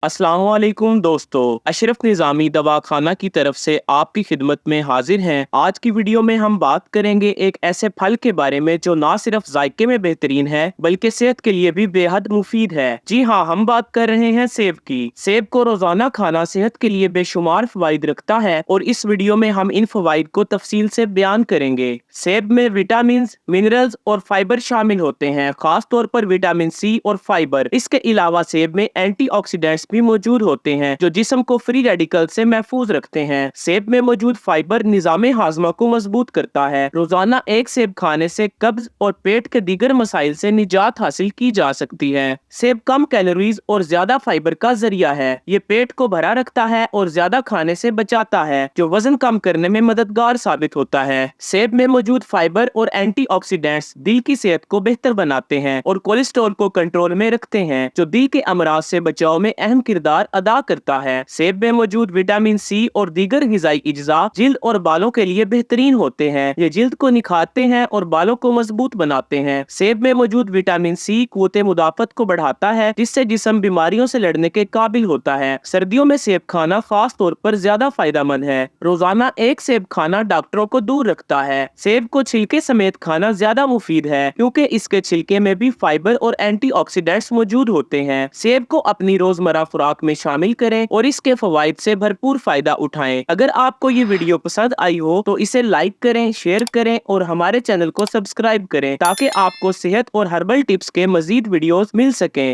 अस्सलाम वालेकुम दोस्तों, अशरफ निज़ामी दवाखाना की तरफ से आपकी खिदमत में हाजिर हैं। आज की वीडियो में हम बात करेंगे एक ऐसे फल के बारे में जो ना सिर्फ जायके में बेहतरीन है बल्कि सेहत के लिए भी बेहद मुफीद है। जी हाँ, हम बात कर रहे हैं सेब की। सेब को रोजाना खाना सेहत के लिए बेशुमार फवाइद रखता है और इस वीडियो में हम इन फवाइद को तफसील से बयान करेंगे। सेब में विटामिन, मिनरल्स और फाइबर शामिल होते हैं, खास तौर पर विटामिन सी और फाइबर। इसके अलावा सेब में एंटीऑक्सीडेंट्स भी मौजूद होते हैं जो जिस्म को फ्री रेडिकल से महफूज रखते हैं। सेब में मौजूद फाइबर निजामे हाजमा को मजबूत करता है। रोजाना एक सेब खाने से कब्ज और पेट के दीगर मसाइल से निजात हासिल की जा सकती है। सेब कम कैलोरीज और ज्यादा फाइबर का जरिया है। ये पेट को भरा रखता है और ज्यादा खाने से बचाता है जो वजन कम करने में मददगार साबित होता है। सेब में मौजूद फाइबर और एंटीऑक्सीडेंट्स दिल की सेहत को बेहतर बनाते हैं और कोलेस्ट्रॉल को कंट्रोल में रखते हैं जो दिल के अमराज से बचाव में अहम किरदार अदा करता है। सेब में मौजूद विटामिन सी और दीगर ग़िज़ाई अज्जा जिल्द और बालों के लिए बेहतरीन होते हैं। ये जिल्द को निखारते हैं और बालों को मजबूत बनाते हैं। सेब में मौजूद विटामिन सी क़ुव्वत मुदाफ़त को बढ़ाता है जिससे जिस्म बीमारियों से लड़ने के काबिल होता है। सर्दियों में सेब खाना खास तौर पर ज्यादा फायदेमंद है। रोजाना एक सेब खाना डॉक्टरों को दूर रखता है। सेब को छिलके समेत खाना ज्यादा मुफीद है क्योंकि इसके छिलके में भी फाइबर और एंटीऑक्सीडेंट्स मौजूद होते हैं। सेब को अपनी रोजमर्रा खुराक में शामिल करें और इसके फवाइद से भरपूर फायदा उठाएं। अगर आपको ये वीडियो पसंद आई हो तो इसे लाइक करें, शेयर करें और हमारे चैनल को सब्सक्राइब करें ताकि आपको सेहत और हर्बल टिप्स के मजीद वीडियोस मिल सकें।